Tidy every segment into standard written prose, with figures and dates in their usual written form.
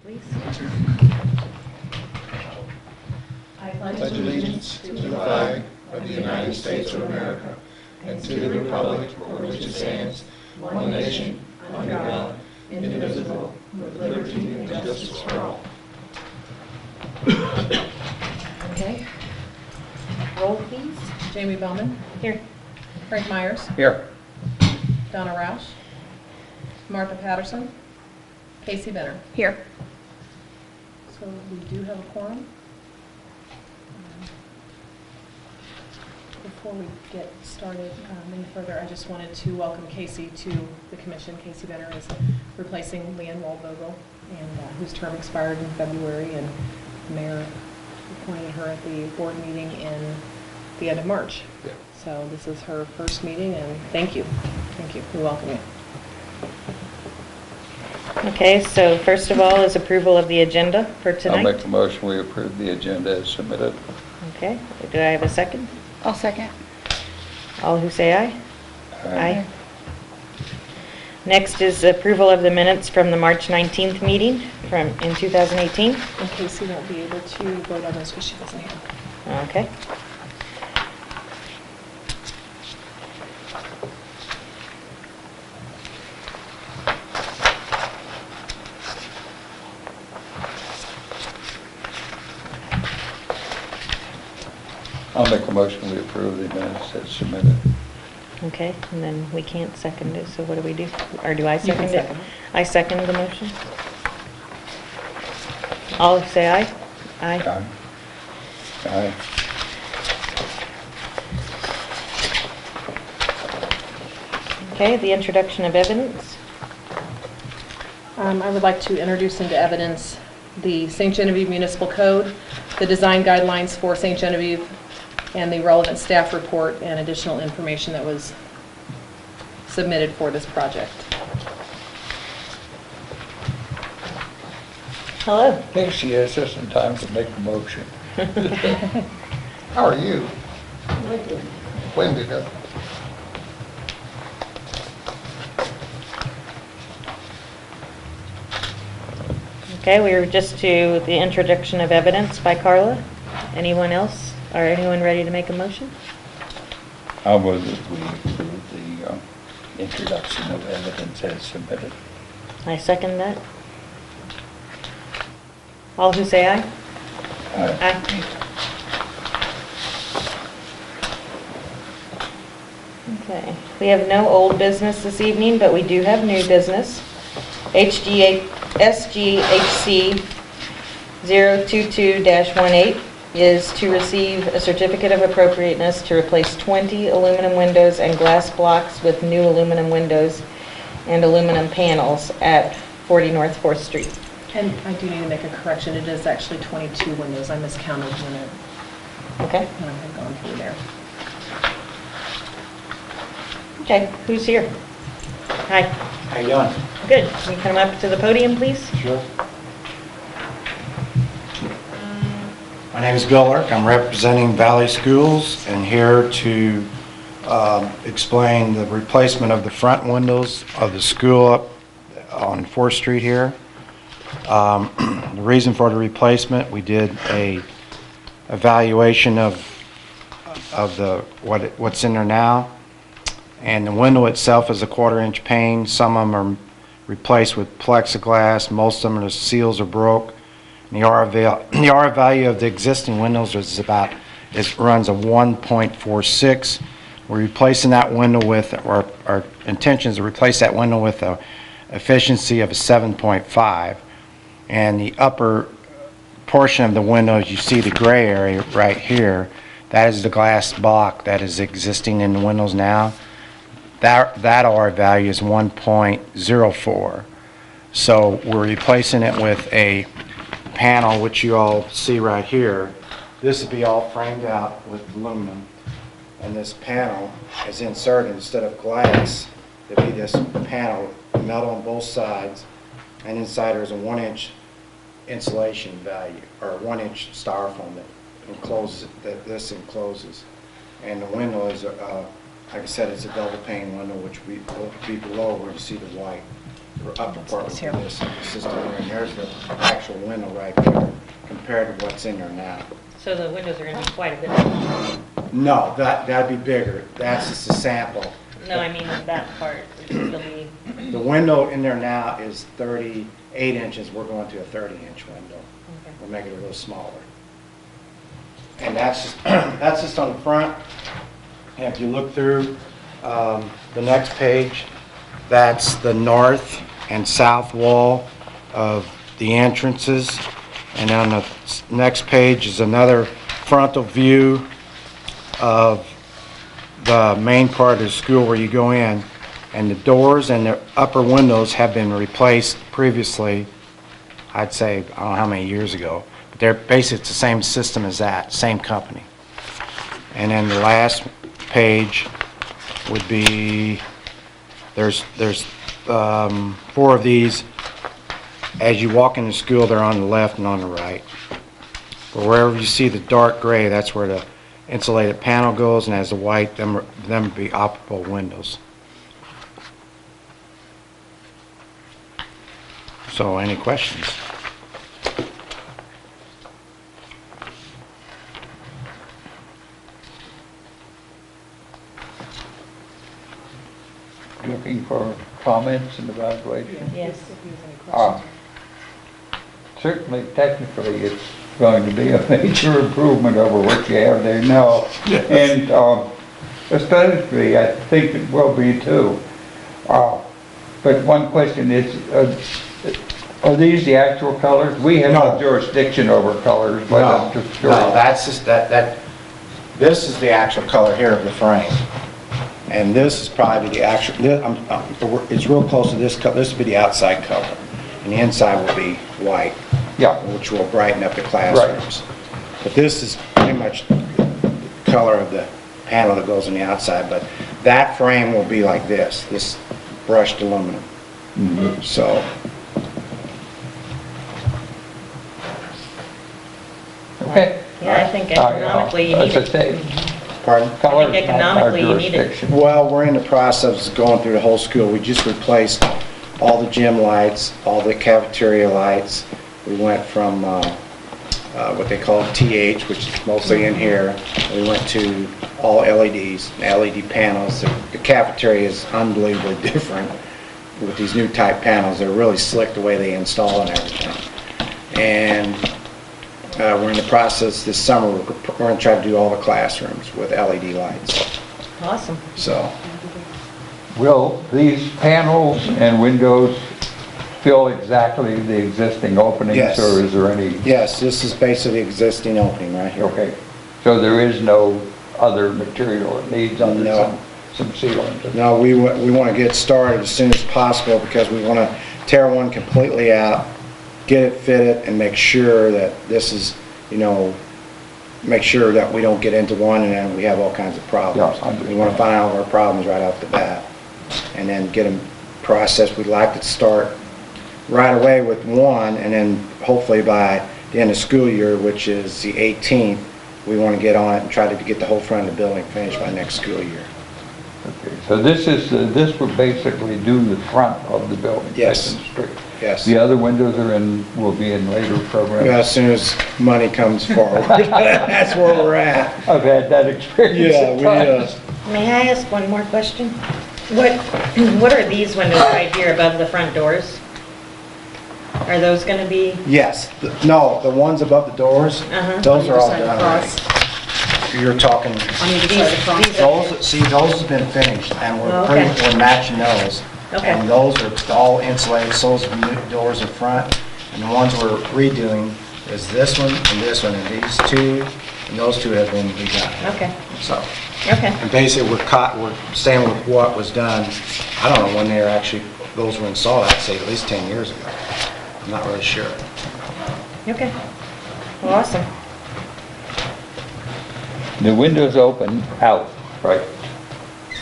please. I pledge allegiance to the flag of the United States of America and to the republic for which it stands, one nation, under God, indivisible, with liberty and justice for all. Okay. Roll, please. Jamie Bellman. Here. Frank Myers. Here. Donna Roush. Martha Patterson. Casey Benner. Here. So we do have a quorum. Before we get started any further, I just wanted to welcome Casey to the commission. Casey Benner is replacing Leanne Waldvogel, and whose term expired in February, and the mayor appointed her at the board meeting in the end of March. Yeah. So this is her first meeting, and thank you. Thank you. We welcome you. Okay, so first of all is approval of the agenda for tonight. I'll make a motion we approve the agenda as submitted. Okay, do I have a second? I'll second. All who say aye? Aye. Next is approval of the minutes from the March 19th meeting in 2018. And Casey won't be able to vote on those because she wasn't here. Okay. I'll make a motion we approve the minutes as submitted. Okay, and then we can't second it, so what do we do? Or do I You can second it? second. I second the motion. All who say aye? Aye. Aye. Okay, the introduction of evidence. I would like to introduce into evidence the St. Genevieve Municipal Code, the design guidelines for St. Genevieve, and the relevant staff report and additional information that was submitted for this project. Hello. Casey has just in time to make a motion. How are you? When did it? Okay, we were just to the introduction of evidence by Carla. Anyone else? Or anyone ready to make a motion? I move that we approve the introduction of evidence as submitted. I second that. All who say aye? Aye. Aye. Okay, we have no old business this evening, but we do have new business. SGHC 022-18 is to receive a certificate of appropriateness to replace 20 aluminum windows and glass blocks with new aluminum windows and aluminum panels at 40 North 4th Street. And I do need to make a correction. It is actually 22 windows. I miscounted Okay? when I had gone through there. Okay, who's here? Hi. How you doing? Good. Can you come up to the podium, please? Sure. My name is Bill Irk. I'm representing Valley Schools and here to explain the replacement of the front windows of the school up on 4th Street here. The reason for the replacement, we did a evaluation of what's in there now, and the window itself is a 1/4-inch pane. Some of them are replaced with plexiglass. Most of them, the seals are broke. And the R value of the existing windows runs a 1.46. We're replacing that window with, or our intention is to replace that window with a efficiency of a 7.5. And the upper portion of the windows, you see the gray area right here, that is the glass block that is existing in the windows now. That R value is 1.04. So we're replacing it with a panel, which you all see right here. This will be all framed out with aluminum, and this panel is inserted instead of glass. It'll be this panel, metal on both sides, and inside there's a 1-inch insulation value, or a 1-inch styrofoam that encloses this encloses. And the window is, like I said, it's a double pane window, which will be below where you see the white. the upper part It's of here. this system here, and there's the actual window right there compared to what's in there now. So the windows are going to be quite a bit smaller. No, that'd be bigger. That's just a sample. No, I mean that part. It'll be, The window in there now is 38 inches. We're going to a 30-inch window. okay. We'll make it a little smaller. And that's just, that's just on the front. And if you look through the next page, that's the north and south wall of the entrances. And on the next page is another frontal view of the main part of the school where you go in. And the doors and the upper windows have been replaced previously, I'd say, I don't know how many years ago. But they're basically it's the same system as that, same company. And then the last page would be, there's 4 of these. As you walk into school, they're on the left and on the right. But wherever you see the dark gray, that's where the insulated panel goes, and as the white, them would be operable windows. So, any questions? Looking for comments and evaluation? Yes. If you have any Uh, questions. Certainly, technically, it's going to be a major improvement over what you have there now. And aesthetically, I think it will be too. But one question is, are these the actual colors? We have no No. jurisdiction over colors, but I'm just No, curious. that's just, this is the actual color here of the frame. And this is probably the actual, it's real close to this color, this would be the outside color. And the inside will be white, Yeah, which will brighten up the classrooms. But this is pretty much the color of the panel that goes on the outside, but that frame will be like this brushed aluminum. So, okay. Yeah, I think economically you need As I it. say, pardon? colors not our economically you need it. jurisdiction. Well, we're in the process of going through the whole school. We just replaced all the gym lights, all the cafeteria lights. We went from what they call TH, which is mostly in here. We went to all LEDs, LED panels. The cafeteria is unbelievably different with these new type panels. They're really slick the way they install and everything. And we're in the process this summer, we're going to try to do all the classrooms with LED lights. Awesome. So, Will these panels and windows fill exactly the existing openings? Yes. Or is there any? yes, this is basically existing opening right here. Okay, so there is no other material it needs under No. some sealant? No, we want to get started as soon as possible because we want to tear one completely out, get it fitted, and make sure that this is, make sure that we don't get into one and then we have all kinds of problems. Yeah, I understand. We want to find out our problems right off the bat and then get them processed. We'd like to start right away with one, and then hopefully by the end of school year, which is the 18th, we want to get on it and try to get the whole front of the building finished by next school year. Okay, so this would basically do the front of the building? Yes. Second Street. Yes. The other windows will be in later programs? Yeah, as soon as money comes forward. That's where we're at. I've had that experience Yeah, at we, times. May I ask one more question? What are these windows right here above the front doors? Are those going to be, yes. No, the ones above the doors, Uh-huh. those are all On either done side already. across. You're talking, On either side of the cross. those have been finished, and Oh, okay. we're matching those. Okay. And those are all insulated, so those are new doors in front. And the ones we're redoing is this one and this one, and these two, and those two have been redone. okay, So, okay. and basically, we're staying with what was done. I don't know when they were actually, those were installed, I'd say at least 10 years ago. I'm not really sure. Okay. Well, awesome. The windows open out, right?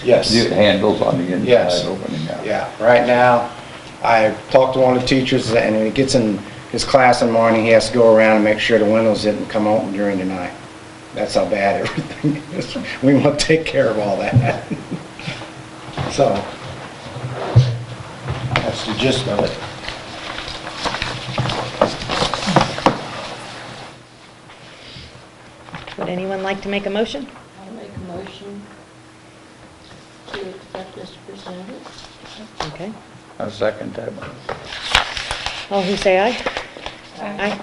Yes. The handles on the Yes. inside opening out. Yeah, right now, I talked to one of the teachers, and when he gets in his class in the morning, he has to go around and make sure the windows didn't come open during the night. That's how bad everything is. We want to take care of all that. So, That's the gist of it. Would anyone like to make a motion? I'll make a motion to accept this presented. Okay. I'll second that one. All who say aye? Aye.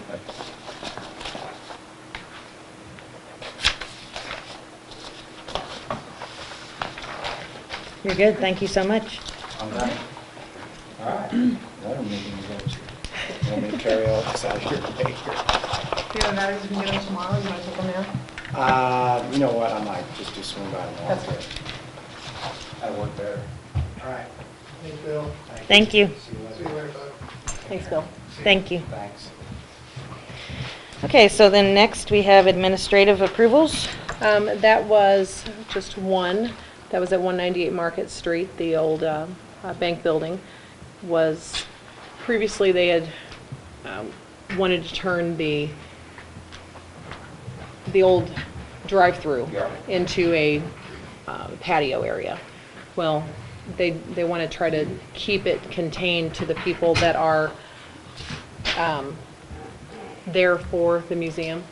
You're good, thank you so much. I'm done. All right. Another meeting to go to. You want me to carry all this out here today? You know, that is, you can get them tomorrow, you want to take them now? You know what, I might just do swing by tomorrow. That's good. That'll work better. All right. Thanks, Bill. Thank you. See you See you later. later, bud. Thanks, Bill. Thank you. Thanks. Okay, so then next we have administrative approvals. That was just one. That was at 198 Market Street, the old bank building. Was previously they had wanted to turn the old drive-through Yeah. into a patio area. Well, they want to try to keep it contained to the people that are there for the museum.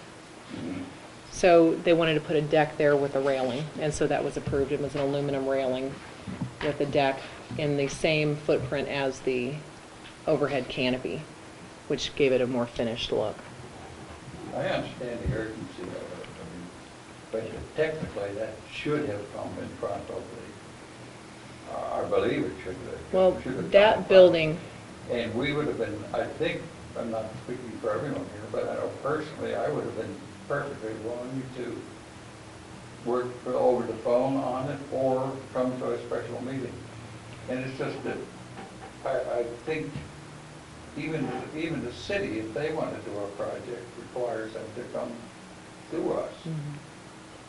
So they wanted to put a deck there with a railing, and so that was approved. It was an aluminum railing with a deck in the same footprint as the overhead canopy, which gave it a more finished look. I understand the urgency of it, but technically that should have come in front of the, I believe it should have. Well, should have come in that front. building, And we would have been, I think, I'm not speaking for everyone here, but I know personally, I would have been perfectly willing to work over the phone on it or come to a special meeting. And it's just that, I think even the city, if they want to do a project, requires them to come to us.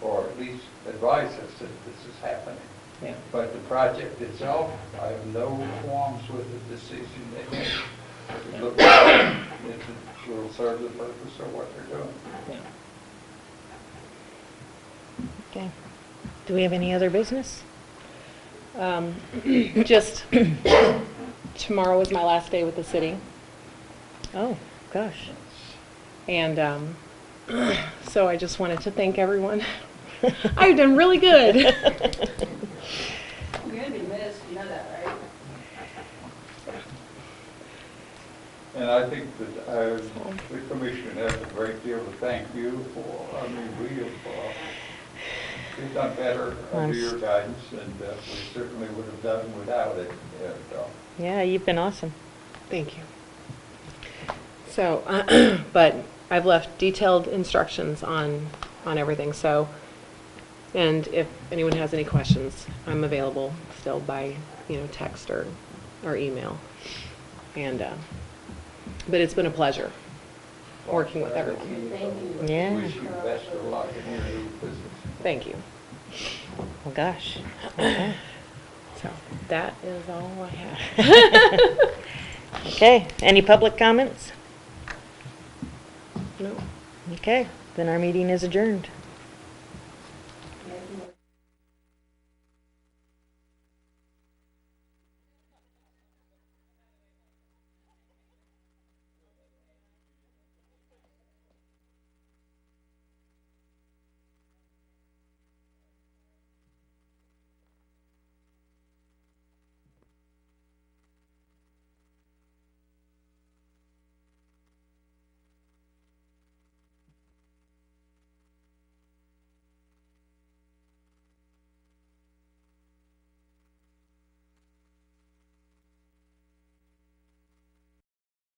Or at least advise us that this is happening. yeah. But the project itself, I have no qualms with the decision they made. It looks like it will serve the purpose of what they're doing. Yeah. Okay. Do we have any other business? Just tomorrow is my last day with the city, Oh, gosh. and so I just wanted to thank everyone. I've done really good. You're gonna be missed, you know that, right? And I think that the commission has a great deal to thank you for. I mean, we have we've done better under your guidance, and we certainly would have done without it. And, Yeah, you've been awesome. Thank you. So, but I've left detailed instructions on everything, so, and if anyone has any questions, I'm available still by, text or email. And, but it's been a pleasure working with everyone. Thank you. Yeah. Wish you best of luck in your new business. Thank you. Oh, gosh. Okay. So, that is all I have. Okay, any public comments? No. Okay, then our meeting is adjourned.